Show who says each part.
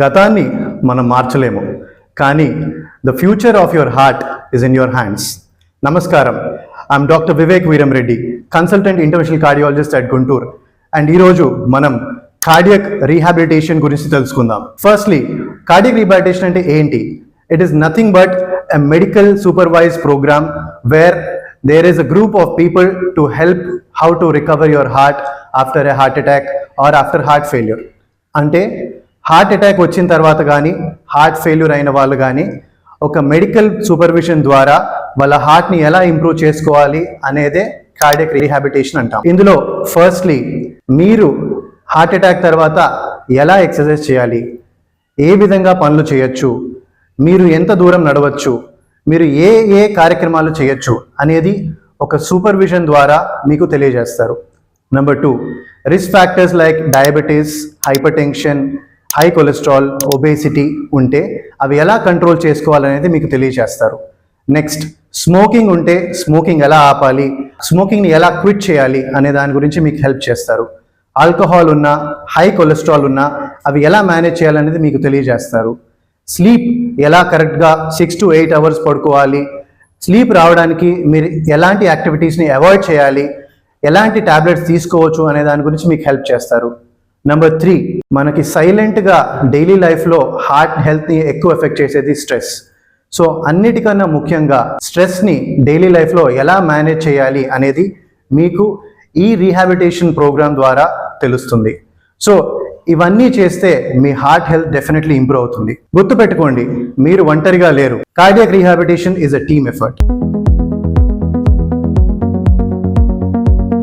Speaker 1: గతాన్ని మనం మార్చలేము, కానీ the future of your heart is in your hands. నమస్కారం, I'm doctor Vivek Veeramreddy, consultant interventional cardiologist at Guntur. And ఈరోజు మనం కార్డియక్ రీహాబిలిటేషన్ గురించి తెలుసుకుందాం. ఫస్ట్లీ, కార్డియక్ రీహాబిలిటేషన్ అంటే ఏంటి? It is nothing but a medical supervised program where there is a group of people to help how to recover your heart after a heart attack or after heart failure. అంటే heart attack వచ్చిన తర్వాత కానీ heart failure అయిన వాళ్ళు కానీ ఒక medical supervision ద్వారా వాళ్ళ హార్ట్ని ఎలా ఇంప్రూవ్ చేసుకోవాలి అనేదే కార్డియక్ రీహాబిలిటేషన్ అంటాం. ఇందులో ఫస్ట్లీ మీరు హార్ట్ అటాక్ తర్వాత ఎలా ఎక్సర్సైజ్ చేయాలి, ఏ విధంగా పనులు చేయొచ్చు, మీరు ఎంత దూరం నడవచ్చు, మీరు ఏ కార్యక్రమాలు చేయొచ్చు అనేది ఒక సూపర్విజన్ ద్వారా మీకు తెలియజేస్తారు. Number 2, risk factors like diabetes, hyper tension, high cholesterol, obesity ఉంటే అవి ఎలా కంట్రోల్ చేసుకోవాలనేది మీకు తెలియజేస్తారు. నెక్స్ట్, స్మోకింగ్ ఉంటే స్మోకింగ్ ఎలా ఆపాలి, స్మోకింగ్ని ఎలా క్విట్ చేయాలి అనే దాని గురించి మీకు హెల్ప్ చేస్తారు. ఆల్కహాల్ ఉన్నా, హై కొలెస్ట్రాల్ ఉన్నా అవి ఎలా మేనేజ్ చేయాలనేది మీకు తెలియజేస్తారు. స్లీప్ ఎలా కరెక్ట్గా 6 to 8 hours పడుకోవాలి, స్లీప్ రావడానికి మీరు ఎలాంటి యాక్టివిటీస్ని అవాయిడ్ చేయాలి, ఎలాంటి టాబ్లెట్స్ తీసుకోవచ్చు అనే దాని గురించి మీకు హెల్ప్ చేస్తారు. నెంబర్ 3, మనకి సైలెంట్గా డైలీ లైఫ్లో హార్ట్ హెల్త్ని ఎక్కువ ఎఫెక్ట్ చేసేది స్ట్రెస్. సో అన్నిటికన్నా ముఖ్యంగా స్ట్రెస్ని డైలీ లైఫ్లో ఎలా మేనేజ్ చేయాలి అనేది మీకు ఈ రీహాబిలిటేషన్ ప్రోగ్రామ్ ద్వారా తెలుస్తుంది. సో ఇవన్నీ చేస్తే మీ హార్ట్ హెల్త్ డెఫినెట్లీ ఇంప్రూవ్ అవుతుంది. గుర్తుపెట్టుకోండి, మీరు ఒంటరిగా లేరు. Cardiac rehabilitation is a team effort.